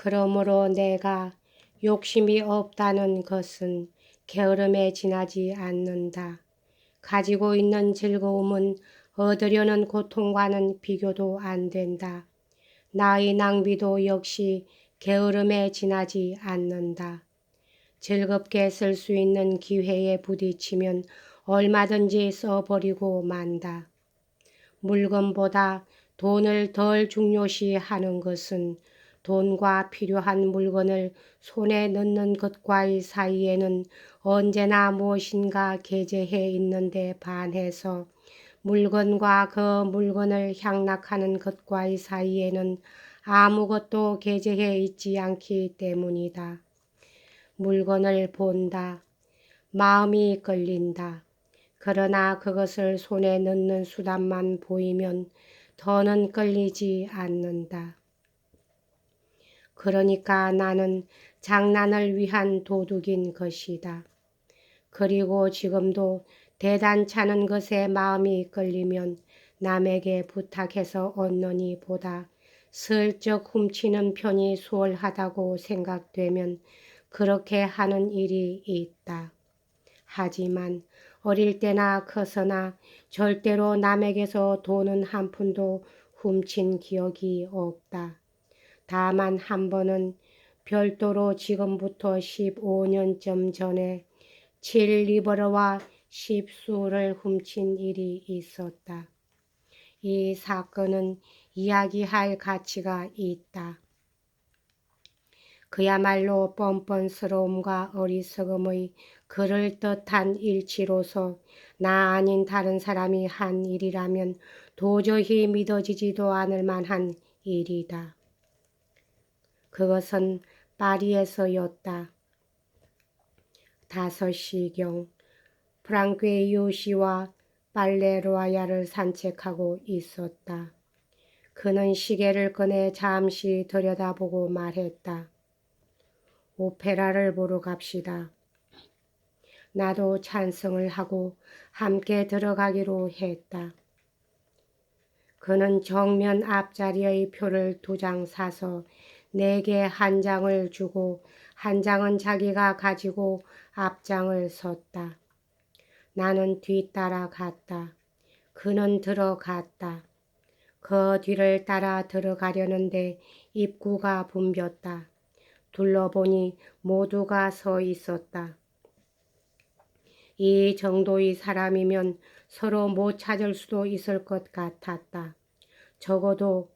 그러므로 내가 욕심이 없다는 것은 게으름에 지나지 않는다. 가지고 있는 즐거움은 얻으려는 고통과는 비교도 안 된다. 나의 낭비도 역시 게으름에 지나지 않는다. 즐겁게 쓸 수 있는 기회에 부딪히면 얼마든지 써버리고 만다. 물건보다 돈을 덜 중요시하는 것은 돈과 필요한 물건을 손에 넣는 것과의 사이에는 언제나 무엇인가 게재해 있는데 반해서 물건과 그 물건을 향락하는 것과의 사이에는 아무것도 게재해 있지 않기 때문이다. 물건을 본다. 마음이 끌린다. 그러나 그것을 손에 넣는 수단만 보이면 더는 끌리지 않는다. 그러니까 나는 장난을 위한 도둑인 것이다. 그리고 지금도 대단찮은 것에 마음이 끌리면 남에게 부탁해서 얻느니 보다 슬쩍 훔치는 편이 수월하다고 생각되면 그렇게 하는 일이 있다. 하지만 어릴 때나 커서나 절대로 남에게서 돈은 한 푼도 훔친 기억이 없다. 다만 한 번은 별도로 지금부터 15년쯤 전에 7리버와 10수를 훔친 일이 있었다. 이 사건은 이야기할 가치가 있다. 그야말로 뻔뻔스러움과 어리석음의 그럴듯한 일치로서 나 아닌 다른 사람이 한 일이라면 도저히 믿어지지도 않을 만한 일이다. 그것은 파리에서였다. 5시경 프랑크에유 시와 팔레 로야를 산책하고 있었다. 그는 시계를 꺼내 잠시 들여다보고 말했다. 오페라를 보러 갑시다. 나도 찬성을 하고 함께 들어가기로 했다. 그는 정면 앞자리의 표를 2장 사서 내게 한 장을 주고 한 장은 자기가 가지고 앞장을 섰다. 나는 뒤따라 갔다. 그는 들어갔다. 그 뒤를 따라 들어가려는데 입구가 붐볐다. 둘러보니 모두가 서 있었다. 이 정도의 사람이면 서로 못 찾을 수도 있을 것 같았다. 적어도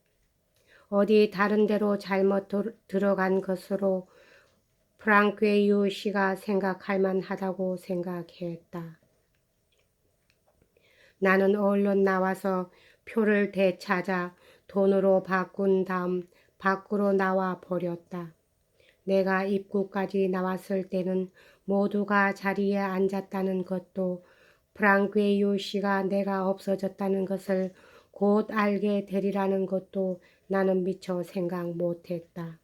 어디 다른 데로 잘못 들어간 것으로 프랑크에유 씨가 생각할 만하다고 생각했다. 나는 얼른 나와서 표를 되찾아 돈으로 바꾼 다음 밖으로 나와 버렸다. 내가 입구까지 나왔을 때는 모두가 자리에 앉았다는 것도 프랑크에유 씨가 내가 없어졌다는 것을 곧 알게 되리라는 것도 나는 미처 생각 못했다.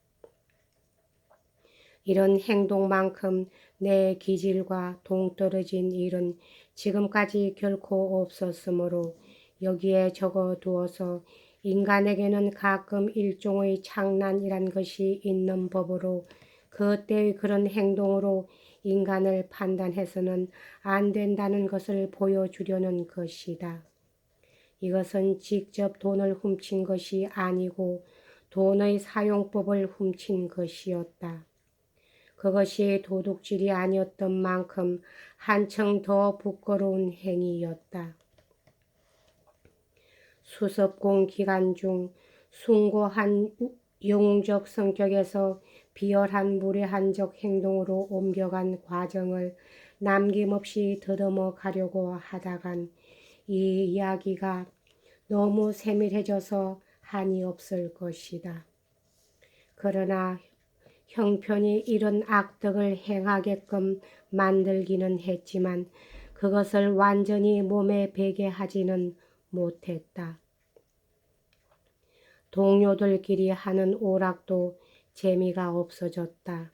이런 행동만큼 내 기질과 동떨어진 일은 지금까지 결코 없었으므로 여기에 적어두어서 인간에게는 가끔 일종의 창난이란 것이 있는 법으로 그때의 그런 행동으로 인간을 판단해서는 안 된다는 것을 보여주려는 것이다. 이것은 직접 돈을 훔친 것이 아니고 돈의 사용법을 훔친 것이었다. 그것이 도둑질이 아니었던 만큼 한층 더 부끄러운 행위였다. 수습공 기간 중 숭고한 영웅적 성격에서 비열한 무례한적 행동으로 옮겨간 과정을 남김없이 더듬어 가려고 하다간 이 이야기가 너무 세밀해져서 한이 없을 것이다. 그러나 형편이 이런 악덕을 행하게끔 만들기는 했지만 그것을 완전히 몸에 배게 하지는 못했다. 동료들끼리 하는 오락도 재미가 없어졌다.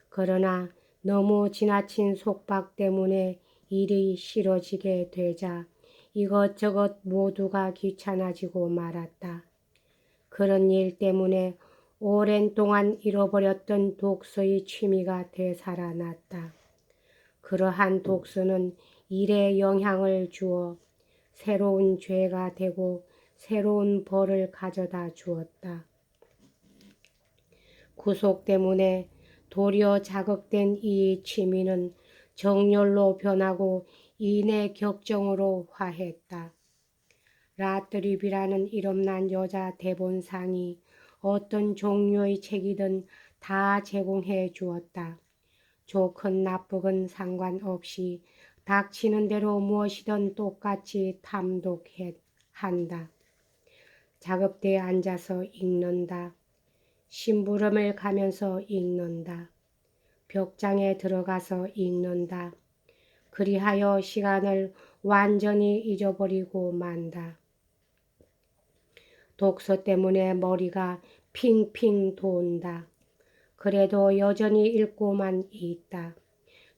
그러나 너무 지나친 속박 때문에 일이 싫어지게 되자 이것저것 모두가 귀찮아지고 말았다. 그런 일 때문에 오랜 동안 잃어버렸던 독서의 취미가 되살아났다. 그러한 독서는 일에 영향을 주어 새로운 죄가 되고 새로운 벌을 가져다 주었다. 구속 때문에 도리어 자극된 이 취미는 정열로 변하고 인의 격정으로 화했다. 라트립이라는 이름난 여자 대본상이 어떤 종류의 책이든 다 제공해 주었다. 좋건 나쁘건 상관없이 닥치는 대로 무엇이든 똑같이 탐독한다. 작업대에 앉아서 읽는다. 심부름을 가면서 읽는다. 벽장에 들어가서 읽는다. 그리하여 시간을 완전히 잊어버리고 만다. 독서 때문에 머리가 핑핑 돈다. 그래도 여전히 읽고만 있다.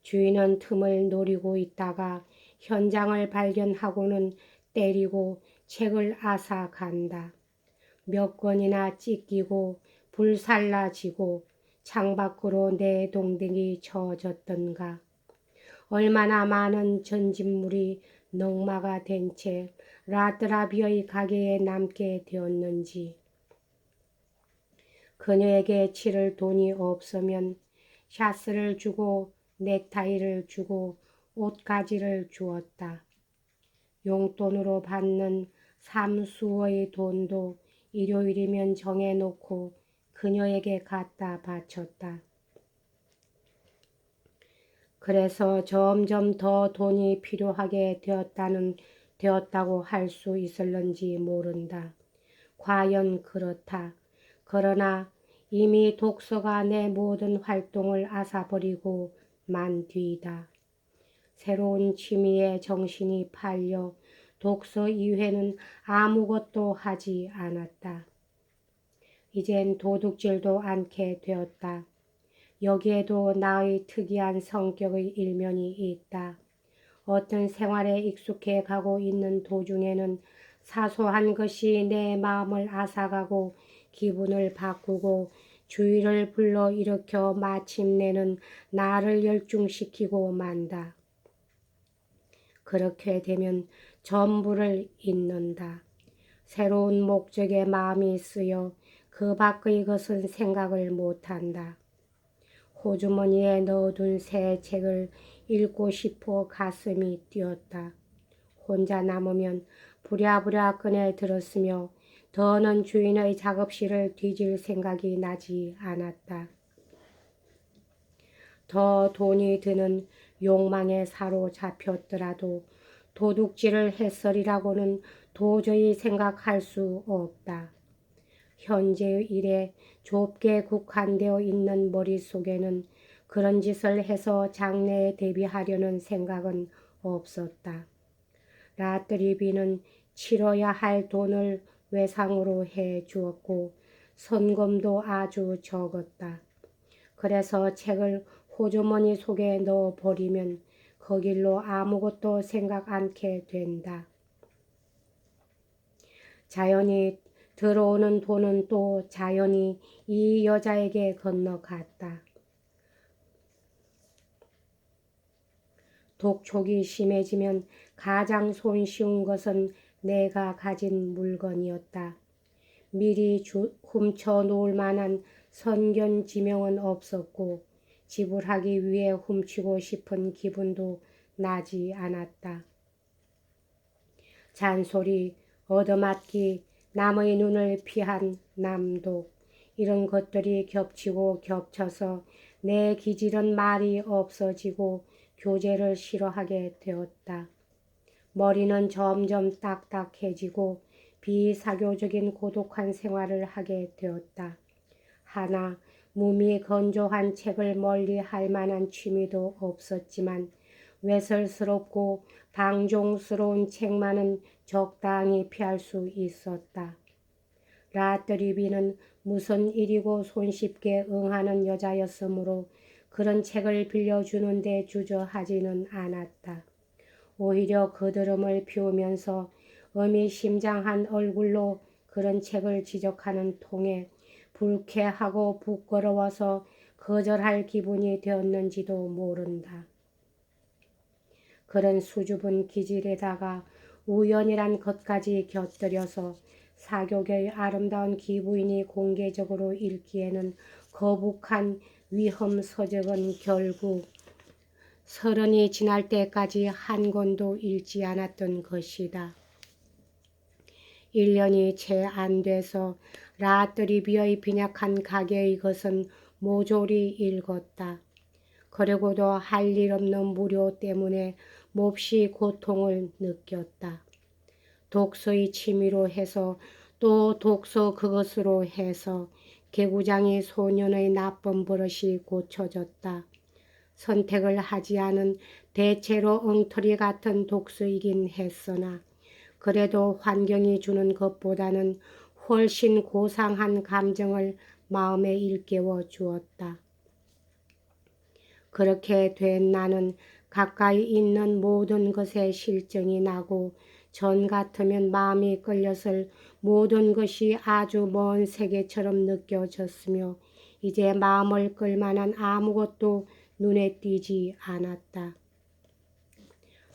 주인은 틈을 노리고 있다가 현장을 발견하고는 때리고 책을 앗아간다. 몇 권이나 찢기고 불살라지고 창밖으로 내 동댕이 쳐졌던가. 얼마나 많은 전진물이 넉마가 된 채 라트라비의 가게에 남게 되었는지. 그녀에게 치를 돈이 없으면 샤스를 주고 넥타이를 주고 옷가지를 주었다. 용돈으로 받는 삼수의 돈도 일요일이면 정해놓고 그녀에게 갖다 바쳤다. 그래서 점점 더 돈이 필요하게 되었다고 할 수 있을런지 모른다. 과연 그렇다. 그러나 이미 독서가 내 모든 활동을 앗아버리고 만 뒤다. 새로운 취미에 정신이 팔려 독서 이외에는 아무것도 하지 않았다. 이젠 도둑질도 않게 되었다. 여기에도 나의 특이한 성격의 일면이 있다. 어떤 생활에 익숙해 가고 있는 도중에는 사소한 것이 내 마음을 앗아가고 기분을 바꾸고 주의를 불러일으켜 마침내는 나를 열중시키고 만다. 그렇게 되면 전부를 잊는다. 새로운 목적에 마음이 쓰여 그 밖의 것은 생각을 못한다. 호주머니에 넣어둔 새 책을 읽고 싶어 가슴이 뛰었다. 혼자 남으면 부랴부랴 꺼내 들었으며 더는 주인의 작업실을 뒤질 생각이 나지 않았다. 더 돈이 드는 욕망에 사로잡혔더라도 도둑질을 했으리라고는 도저히 생각할 수 없다. 현재의 일에 좁게 국한되어 있는 머릿속에는 그런 짓을 해서 장래에 대비하려는 생각은 없었다. 라트리비는 치러야 할 돈을 외상으로 해 주었고 선금도 아주 적었다. 그래서 책을 호주머니 속에 넣어 버리면 거길로 아무것도 생각 않게 된다. 자연히 들어오는 돈은 또 자연히 이 여자에게 건너갔다. 독촉이 심해지면 가장 손쉬운 것은 내가 가진 물건이었다. 미리 훔쳐 놓을 만한 선견지명은 없었고 지불하기 위해 훔치고 싶은 기분도 나지 않았다. 잔소리, 얻어맞기, 남의 눈을 피한 남독, 이런 것들이 겹치고 겹쳐서 내 기질은 말이 없어지고 교제를 싫어하게 되었다. 머리는 점점 딱딱해지고 비사교적인 고독한 생활을 하게 되었다. 하나 몸이 건조한 책을 멀리 할 만한 취미도 없었지만 외설스럽고 방종스러운 책만은 적당히 피할 수 있었다. 라트리비는 무슨 일이고 손쉽게 응하는 여자였으므로 그런 책을 빌려주는데 주저하지는 않았다. 오히려 거드름을 피우면서 의미심장한 얼굴로 그런 책을 지적하는 통에 불쾌하고 부끄러워서 거절할 기분이 되었는지도 모른다. 그런 수줍은 기질에다가 우연이란 것까지 곁들여서 사교계의 아름다운 기부인이 공개적으로 읽기에는 거북한 위험서적은 결국 30이 지날 때까지 한 권도 읽지 않았던 것이다. 1년이 채 안 돼서 라트리비의 빈약한 가게의 것은 모조리 읽었다. 그리고도 할 일 없는 무료 때문에 몹시 고통을 느꼈다. 독서의 취미로 해서 또 독서 그것으로 해서 개구장이 소년의 나쁜 버릇이 고쳐졌다. 선택을 하지 않은 대체로 엉터리 같은 독서이긴 했으나 그래도 환경이 주는 것보다는 훨씬 고상한 감정을 마음에 일깨워 주었다. 그렇게 된 나는 가까이 있는 모든 것에 실증이 나고 전 같으면 마음이 끌렸을 모든 것이 아주 먼 세계처럼 느껴졌으며 이제 마음을 끌만한 아무것도 눈에 띄지 않았다.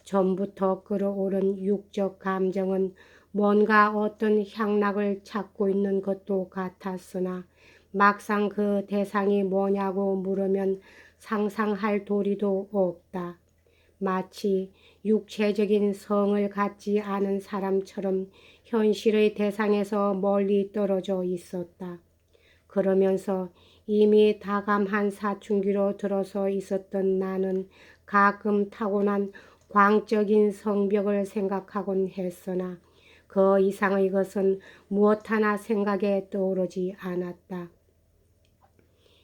전부터 끌어오른 육적 감정은 뭔가 어떤 향락을 찾고 있는 것도 같았으나 막상 그 대상이 뭐냐고 물으면 상상할 도리도 없다. 마치 육체적인 성을 갖지 않은 사람처럼 현실의 대상에서 멀리 떨어져 있었다. 그러면서 이미 다감한 사춘기로 들어서 있었던 나는 가끔 타고난 광적인 성벽을 생각하곤 했으나 그 이상의 것은 무엇 하나 생각에 떠오르지 않았다.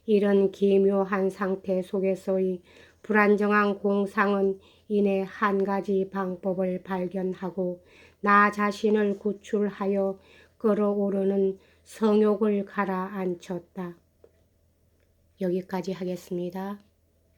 이런 기묘한 상태 속에서의 불안정한 공상은 이내 한 가지 방법을 발견하고 나 자신을 구출하여 끌어오르는 성욕을 가라앉혔다. 여기까지 하겠습니다.